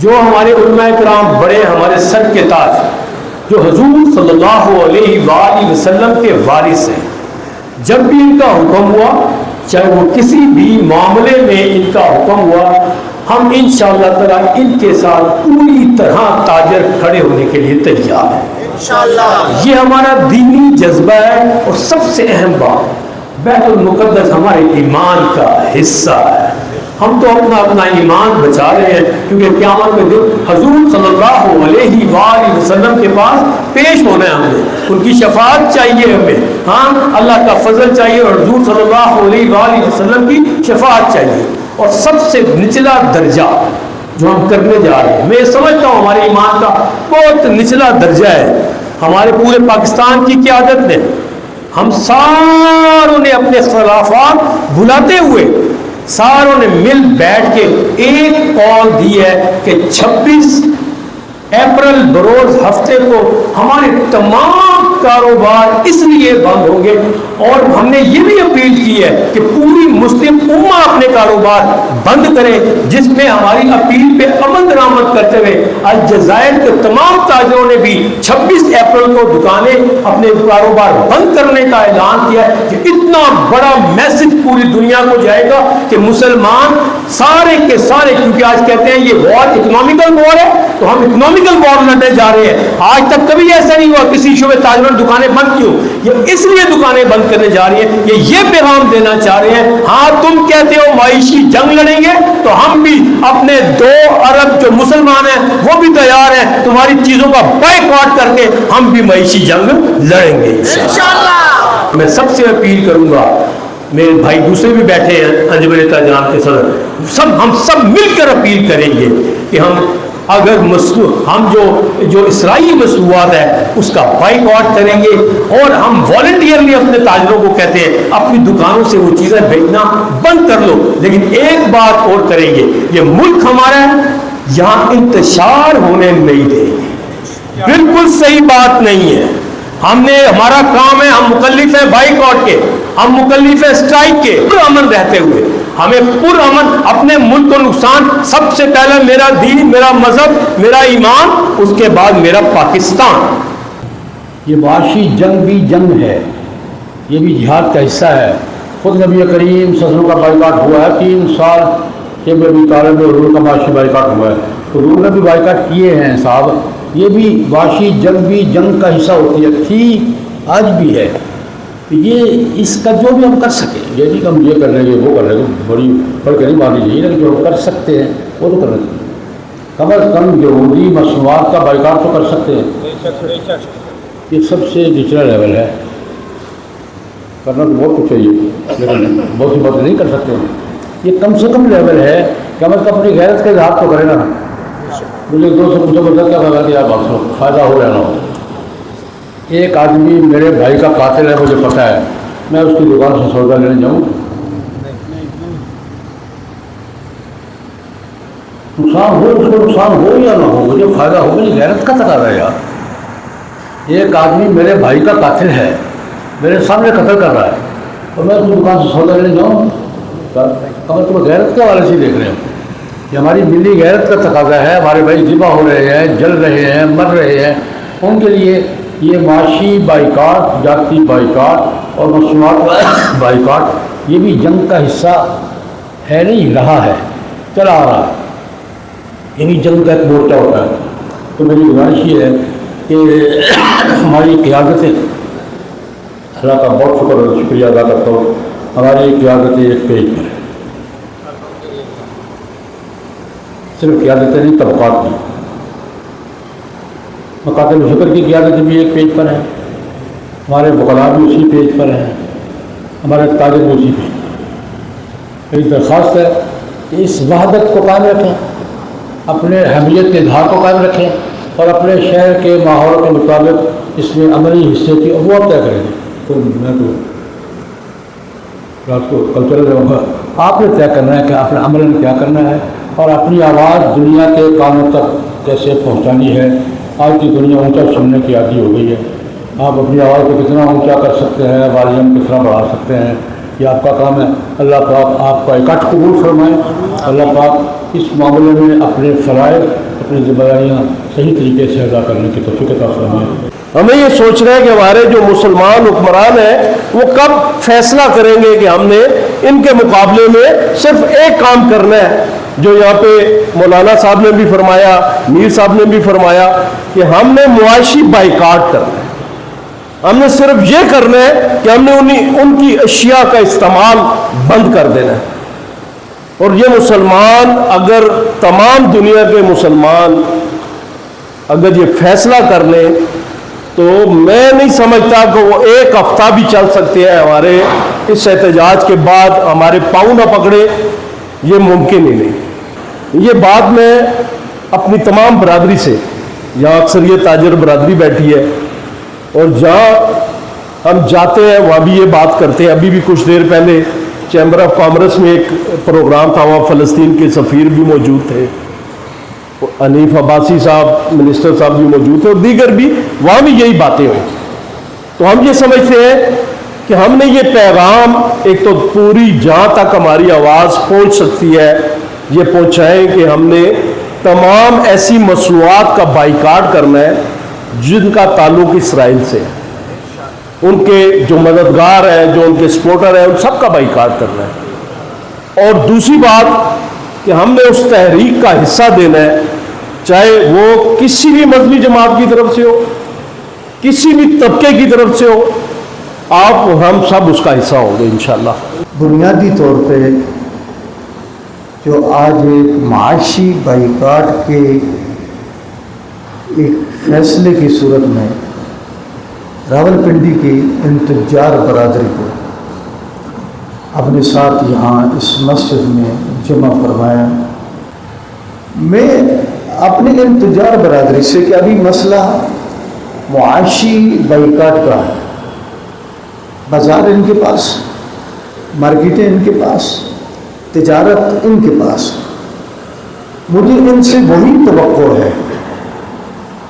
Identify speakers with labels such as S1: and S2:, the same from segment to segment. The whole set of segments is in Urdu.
S1: جو ہمارے علماء کرام بڑے ہمارے سر کے تاج، جو حضور صلی اللہ علیہ وآلہ وسلم کے وارث ہیں، جب بھی ان کا حکم ہوا، چاہے وہ کسی بھی معاملے میں ان کا حکم ہوا، ہم انشاءاللہ تعالیٰ ان کے ساتھ پوری طرح تاجر کھڑے ہونے کے لیے تیار ہیں انشاءاللہ۔ یہ ہمارا دینی جذبہ ہے، اور سب سے اہم بات، بیت المقدس ہمارے ایمان کا حصہ ہے۔ ہم تو اپنا ایمان بچا رہے ہیں، کیونکہ قیامت کے دن حضور صلی اللہ علیہ وآلہ وسلم کے پاس پیش ہونا ہے، ہم نے ان کی شفاعت چاہیے ہمیں، ہاں اللہ کا فضل چاہیے اور حضور صلی اللہ علیہ وآلہ وسلم کی شفاعت چاہیے۔ اور سب سے نچلا درجہ جو ہم کرنے جا رہے ہیں، میں سمجھتا ہوں ہمارے ایمان کا بہت نچلا درجہ ہے، ہمارے پورے پاکستان کی قیادت نے، ہم ساروں نے اپنے اختلافات بھلاتے ہوئے ساروں نے مل بیٹھ کے ایک قول دی ہے کہ 26 اپریل بروز ہفتے کو ہمارے تمام کاروبار اس لیے بند ہوں گے، اور ہم نے یہ بھی اپیل کی ہے کہ پوری مسلم امہ اپنے کاروبار بند کرے، جس میں ہماری اپیل پہ عمل درآمد کرتے ہوئے الجزائر کے تمام تاجروں نے بھی 26 اپریل کو دکانیں اپنے کاروبار بند کرنے کا اعلان کیا ہے۔ کہ اتنا بڑا میسج پوری دنیا کو جائے گا کہ مسلمان سارے کے سارے، کیونکہ آج کہتے ہیں یہ وار اکنامیکل وار ہے، تو ہم اکنامیکل وار لڑنے جا رہے ہیں۔ آج تک کبھی ایسا نہیں ہوا کسی شعبے تاجروں نے دکانیں بند کیوں، یہ اس لیے دکانیں بند کرنے جا رہی ہیں، یہ پیغام دینا چاہ رہے ہیں۔ ہاں تم کہتے ہو معاشی جنگ لڑیں گے، تو ہم بھی اپنے 2 ارب جو مسلمان ہیں وہ بھی تیار ہیں، تمہاری چیزوں کا بائیکاٹ کر کے ہم بھی معاشی جنگ لڑیں گے انشاءاللہ۔ میں سب سے اپیل کروں گا، میرے بھائی دوسرے بھی بیٹھے ہیں انجمن تاجران کے صدر، ہم سب مل کر اپیل کریں گے کہ اگر ہم جو اسرائیلی مصنوعات ہے اس کا بائیکاٹ کریں گے، اور ہم والنٹیئرلی اپنے تاجروں کو کہتے ہیں اپنی دکانوں سے وہ چیزیں بیچنا بند کر لو، لیکن ایک بات اور کریں گے، یہ ملک ہمارا ہے، یہاں انتشار ہونے نہیں دیں گے۔ بالکل صحیح بات نہیں ہے، ہمارا کام ہے، ہم مکلف ہیں بائیکاٹ کے، ہم مکلف ہیں اسٹرائک کے، پرامن رہتے ہوئے ہمیں پرامن اپنے ملک کو نقصان، سب سے پہلے میرا دین، میرا مذہب، میرا ایمان، اس کے بعد میرا پاکستان۔
S2: یہ معاشی جنگ بھی جنگ ہے، یہ بھی جہاد کا حصہ ہے۔ خود نبی کریم صلی اللہ علیہ وسلم کا بائیکاٹ ہوا ہے، 3 سال کے ابی طالب میں حضور کا معاشی بائیکاٹ ہوا ہے، حضور نے بھی بائیکاٹ کیے ہیں صاحب۔ یہ بھی معاشی جنگ بھی جنگ کا حصہ ہوتی ہے، تھی آج بھی ہے۔ یہ اس کا جو بھی ہم کر سکیں، یہ نہیں کہ ہم یہ کر لیں گے وہ کر لیں گے، بڑی پڑھ کے نہیں مان لیجیے، لیکن جو ہم کر سکتے ہیں وہ تو کرنا چاہیے۔ کم از کم یہودی مصنوعات کا بائیکاٹ تو کر سکتے ہیں۔ یہ سب سے نچلا لیول ہے، کرنا تو بہت کچھ چاہیے لیکن بہت سی باتیں نہیں کر سکتے ہیں۔ یہ کم سے کم لیول ہے کہ ہم اپنی غیرت کا اظہار تو کریں نا۔ مجھے ایک دوست سے پوچھا بتا کیا کہا کہ آپ فائدہ ہو رہا نہ ہو۔ ایک آدمی میرے بھائی کا قاتل ہے، مجھے پتہ ہے، میں اس کی دکان سے سودا لینے جاؤں، نقصان ہو اس کو، نقصان ہو یا نہ ہو، مجھے فائدہ ہو، میری غیرت کا تقاضا ہے یار۔ ایک آدمی میرے بھائی کا قاتل ہے، میرے سامنے قتل کر رہا ہے، اور میں اس کی دکان سے سودا لینے جاؤں، اگر تم غیرت کے حوالے سے دیکھ رہے ہو، یہ ہماری ملی غیرت کا تقاضا ہے۔ ہمارے بھائی ذبح ہو رہے ہیں، جل رہے ہیں، مر رہے ہیں، ان کے لیے یہ معاشی بائیکاٹ، ذاتی بائیکاٹ اور مصنوعات بائیکاٹ، یہ بھی جنگ کا حصہ ہے، نہیں رہا ہے، چلا آ رہا ہے، یہ بھی جنگ کا ایک مورچہ ہوتا ہے۔ تو میری گزارش یہ ہے کہ ہماری قیادتیں، اللہ کا بہت شکر اور شکریہ ادا کرتا ہوں، ہماری قیادتیں ایک پیج پر ہے، صرف قیادتیں نہیں، طبقات بھی۔ مکاتب فکر کی قیادت بھی ایک پیج پر ہے، ہمارے وکلاء بھی اسی پیج پر ہیں، ہمارے تاجر بھی اسی پیج پر۔ میری درخواست ہے کہ اس وحدت کو قائم رکھیں، اپنے اہمیت کے اظہار کو قائم رکھیں، اور اپنے شہر کے ماحول کے مطابق اس میں عملی حصے کی ابواب طے کریں گے۔ تو میں تو رات کو کل چلا جاؤں گا، آپ نے طے کرنا ہے کہ آپ نے عملاً کیا کرنا ہے، اور اپنی آواز دنیا کے کانوں تک کیسے پہنچانی ہے۔ آج کی دنیا اونچا سننے کی عادی ہو گئی ہے، آپ اپنی آواز کو کتنا اونچا کر سکتے ہیں، والیوم کتنا بڑھا سکتے ہیں، یہ آپ کا کام ہے۔ اللہ پاک آپ کا اکٹھ قبول فرمائے، اللہ پاک اس معاملے میں اپنے فرائض اپنی ذمہ داریاں صحیح طریقے سے ادا کرنے کی توفیق عطا فرمائے۔
S3: ہمیں یہ سوچنا ہے کہ ہمارے جو مسلمان حکمران ہیں وہ کب فیصلہ کریں گے کہ ہم نے ان کے مقابلے میں صرف ایک کام کرنا ہے، جو یہاں پہ مولانا صاحب نے بھی فرمایا، میر صاحب نے بھی فرمایا کہ ہم نے معاشی بائیکاٹ کرنا ہے۔ ہم نے صرف یہ کرنا ہے کہ ہم نے ان کی اشیاء کا استعمال بند کر دینا ہے۔ اور یہ مسلمان، اگر تمام دنیا کے مسلمان اگر یہ فیصلہ کر لیں تو میں نہیں سمجھتا کہ وہ ایک ہفتہ بھی چل سکتے ہیں ہمارے اس احتجاج کے بعد، ہمارے پاؤں نہ پکڑے، یہ ممکن ہی نہیں۔ یہ بات میں اپنی تمام برادری سے، یہاں اکثر یہ تاجر برادری بیٹھی ہے اور جہاں ہم جاتے ہیں وہاں بھی یہ بات کرتے ہیں۔ ابھی بھی کچھ دیر پہلے چیمبر آف کامرس میں ایک پروگرام تھا، وہاں فلسطین کے سفیر بھی موجود تھے، حنیف عباسی صاحب منسٹر صاحب بھی موجود تھے اور دیگر بھی، وہاں بھی یہی باتیں ہوئی۔ تو ہم یہ سمجھتے ہیں کہ ہم نے یہ پیغام ایک تو پوری جہاں تک ہماری آواز پہنچ سکتی ہے یہ پہنچائیں کہ ہم نے تمام ایسی مصنوعات کا بائیکاٹ کرنا ہے جن کا تعلق اسرائیل سے ہے، ان کے جو مددگار ہیں، جو ان کے سپورٹر ہیں، ان سب کا بائیکاٹ کرنا ہے۔ اور دوسری بات کہ ہم نے اس تحریک کا حصہ دینا ہے، چاہے وہ کسی بھی مذہبی جماعت کی طرف سے ہو، کسی بھی طبقے کی طرف سے ہو، آپ ہم سب اس کا حصہ ہوں گے انشاءاللہ۔
S4: بنیادی طور پہ جو آج ایک معاشی بائیکاٹ کے ایک فیصلے کی صورت میں راولپنڈی کی ان تجار برادری کو اپنے ساتھ یہاں اس مسجد میں جمع فرمایا، میں اپنے ان تجار برادری سے کہ ابھی مسئلہ معاشی بائیکاٹ کا ہے، بازار ان کے پاس، مارکیٹیں ان کے پاس، تجارت ان کے پاس، مجھے ان سے وہی توقع ہے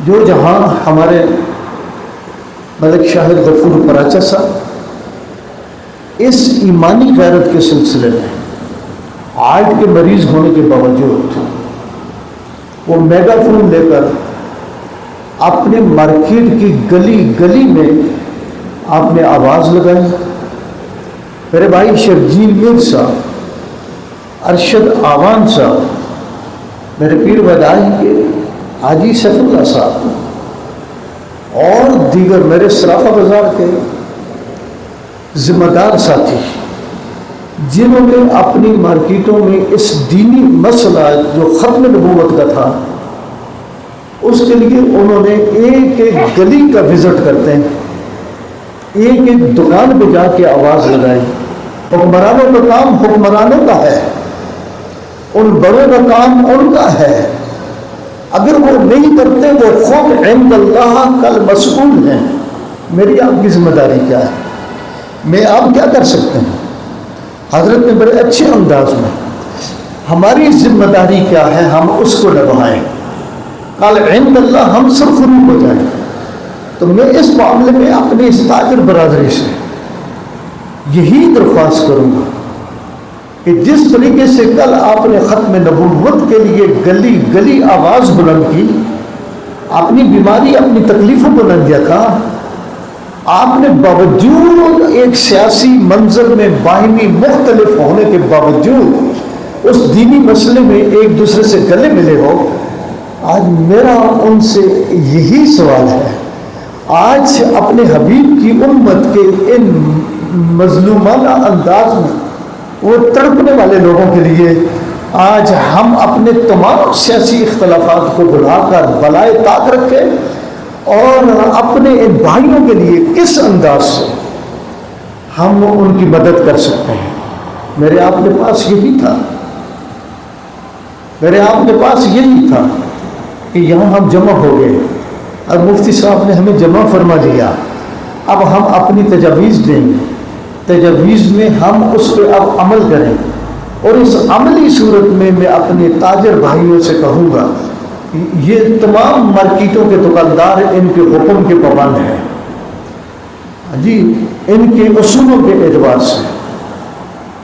S4: جو جہاں ہمارے ملک شاہد غفور پراچا صاحب اس ایمانی غیرت کے سلسلے میں ہارٹ کے مریض ہونے کے باوجود وہ میگا فون لے کر اپنے مارکیٹ کی گلی گلی میں آپ نے آواز لگائی۔ میرے بھائی شرجیل میر صاحب، ارشد آوان صاحب، میرے پیر ودائی کے حاجی سیف اللہ صاحب اور دیگر میرے سرافہ بازار کے ذمہ دار ساتھی، جنہوں نے اپنی مارکیٹوں میں اس دینی مسئلہ جو ختم نبوت کا تھا اس کے لیے انہوں نے ایک ایک گلی کا وزٹ کرتے ہیں، ایک ایک دکان پہ جا کے آواز لگائی۔ حکمرانوں کا کام حکمرانوں کا ہے، ان بڑوں کا کام ان کا ہے، اگر وہ نہیں کرتے وہ خود عند اللہ کل مسئول ہیں۔ میری آپ کی ذمہ داری کیا ہے؟ میں آپ کیا کر سکتے ہیں؟ حضرت نے بڑے اچھے انداز میں ہماری ذمہ داری کیا ہے ہم اس کو نبھائیں، کل عند اللہ ہم سب فروغ ہو جائیں۔ تو میں اس معاملے میں اپنی اس تاجر برادری سے یہی درخواست کروں گا کہ جس طریقے سے کل آپ نے ختم نبوت کے لیے گلی گلی آواز بلند کی، اپنی بیماری اپنی تکلیفوں کو نہ دیکھا، آپ نے باوجود ایک سیاسی منظر میں باہمی مختلف ہونے کے باوجود اس دینی مسئلے میں ایک دوسرے سے گلے ملے ہو۔ آج میرا ان سے یہی سوال ہے، آج اپنے حبیب کی امت کے ان مظلومانہ انداز میں وہ تڑپنے والے لوگوں کے لیے آج ہم اپنے تمام سیاسی اختلافات کو بلا کر بلائے طاق رکھیں اور اپنے ان بھائیوں کے لیے کس انداز سے ہم ان کی مدد کر سکتے ہیں۔ میرے آپ کے پاس یہی تھا، میرے آپ کے پاس یہی تھا کہ یہاں ہم جمع ہو گئے، اب مفتی صاحب نے ہمیں جمع فرما دیا، اب ہم اپنی تجاویز دیں گے، تجاویز میں ہم اس پہ اب عمل کریں، اور اس عملی صورت میں میں اپنے تاجر بھائیوں سے کہوں گا یہ تمام مارکیٹوں کے دکاندار ان کے حکم کے پابند ہیں جی، ان کے اصولوں کے اعتبار سے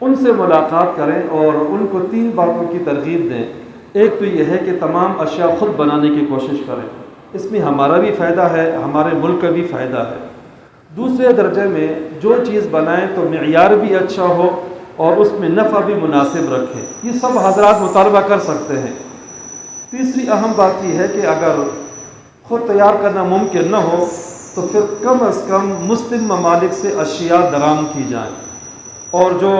S5: ان سے ملاقات کریں اور ان کو 3 باتوں کی ترغیب دیں۔ ایک تو یہ ہے کہ تمام اشیاء خود بنانے کی کوشش کریں، اس میں ہمارا بھی فائدہ ہے، ہمارے ملک کا بھی فائدہ ہے۔ دوسرے درجے میں جو چیز بنائیں تو معیار بھی اچھا ہو اور اس میں نفع بھی مناسب رکھیں، یہ سب حضرات مطالبہ کر سکتے ہیں۔ تیسری اہم بات یہ ہے کہ اگر خود تیار کرنا ممکن نہ ہو تو پھر کم از کم مسلم ممالک سے اشیاء درآمد کی جائیں، اور جو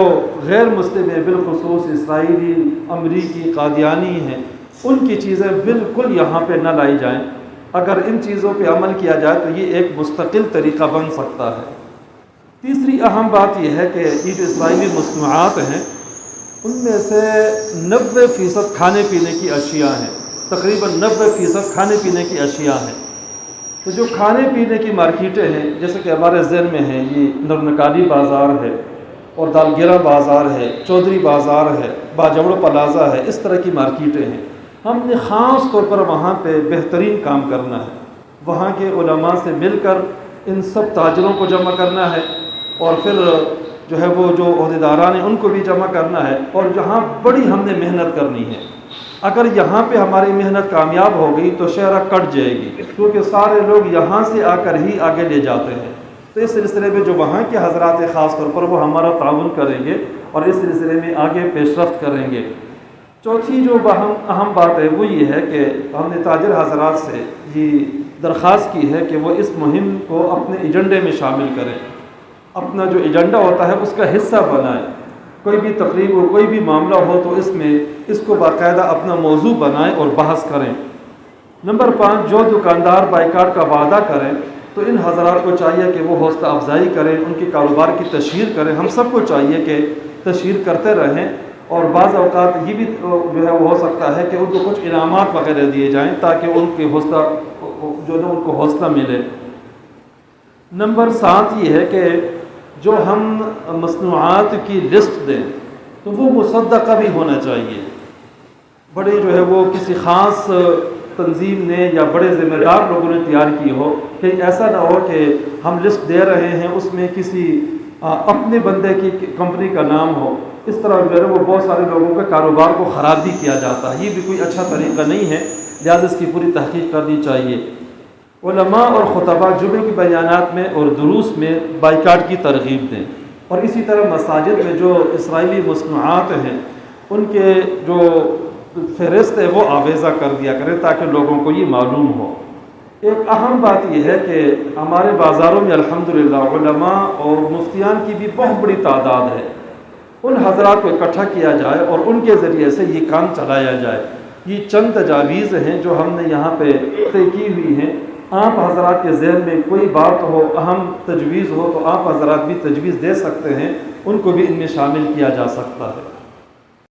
S5: غیر مسلم ہیں بالخصوص اسرائیلی، امریکی، قادیانی ہیں، ان کی چیزیں بالکل یہاں پہ نہ لائی جائیں۔ اگر ان چیزوں پہ عمل کیا جائے تو یہ ایک مستقل طریقہ بن سکتا ہے۔ تیسری اہم بات یہ ہے کہ یہ جو اسرائیلی مصنوعات ہیں ان میں سے 90% کھانے پینے کی اشیاء ہیں، تقریباً 90% کھانے پینے کی اشیاء ہیں۔ تو جو کھانے پینے کی مارکیٹیں ہیں، جیسے کہ ہمارے ذہن میں ہیں یہ نرنکالی بازار ہے اور دالگیرہ بازار ہے، چودھری بازار ہے، باجوڑ پلازا ہے، اس طرح کی مارکیٹیں ہیں۔ ہم نے خاص طور پر وہاں پہ بہترین کام کرنا ہے، وہاں کے علماء سے مل کر ان سب تاجروں کو جمع کرنا ہے، اور پھر جو ہے وہ جو عہدیداران ہیں ان کو بھی جمع کرنا ہے، اور جہاں بڑی ہم نے محنت کرنی ہے۔ اگر یہاں پہ ہماری محنت کامیاب ہو گئی تو شہرہ کٹ جائے گی، کیونکہ سارے لوگ یہاں سے آ کر ہی آگے لے جاتے ہیں۔ تو اس سلسلے میں جو وہاں کے حضرات ہیں خاص طور پر وہ ہمارا تعاون کریں گے اور اس سلسلے میں آگے پیش رفت کریں گے۔ چوتھی جو اہم بات ہے وہ یہ ہے کہ ہم نے تاجر حضرات سے یہ درخواست کی ہے کہ وہ اس مہم کو اپنے ایجنڈے میں شامل کریں، اپنا جو ایجنڈا ہوتا ہے اس کا حصہ بنائیں۔ کوئی بھی تقریب ہو، کوئی بھی معاملہ ہو تو اس میں اس کو باقاعدہ اپنا موضوع بنائیں اور بحث کریں۔ نمبر 5، جو دکاندار بائیکاٹ کا وعدہ کریں تو ان حضرات کو چاہیے کہ وہ حوصلہ افزائی کریں، ان کے کاروبار کی تشہیر کریں۔ ہم سب کو چاہیے کہ تشہیر کرتے رہیں، اور بعض اوقات یہ بھی جو ہے وہ ہو سکتا ہے کہ ان کو کچھ انعامات وغیرہ دیے جائیں تاکہ ان کے حوصلہ جو ہے ان کو حوصلہ ملے۔ نمبر 7 یہ ہے کہ جو ہم مصنوعات کی لسٹ دیں تو وہ مصدقہ بھی ہونا چاہیے، بڑے جو ہے وہ کسی خاص تنظیم نے یا بڑے ذمہ دار لوگوں نے تیار کی ہو، کہ ایسا نہ ہو کہ ہم لسٹ دے رہے ہیں اس میں کسی اپنے بندے کی کمپنی کا نام ہو، اس طرح جو ہے وہ بہت سارے لوگوں کے کاروبار کو خراب بھی کیا جاتا ہے، یہ بھی کوئی اچھا طریقہ نہیں ہے، لہٰذا اس کی پوری تحقیق کرنی چاہیے۔ علماء اور خطبہ جمعے کی بیانات میں اور دروس میں بائیکاٹ کی ترغیب دیں، اور اسی طرح مساجد میں جو اسرائیلی مصنوعات ہیں ان کے جو فہرست ہے وہ آویزہ کر دیا کریں تاکہ لوگوں کو یہ معلوم ہو۔ ایک اہم بات یہ ہے کہ ہمارے بازاروں میں الحمدللہ علماء اور مفتیان کی بھی بہت بڑی تعداد ہے، ان حضرات کو اکٹھا کیا جائے اور ان کے ذریعے سے یہ کام چلایا جائے۔ یہ چند تجاویز ہیں جو ہم نے یہاں پہ طے کی ہوئی ہیں۔ آپ حضرات کے ذہن میں کوئی بات ہو، اہم تجویز ہو تو آپ حضرات بھی تجویز دے سکتے ہیں، ان کو بھی ان میں شامل کیا جا سکتا ہے۔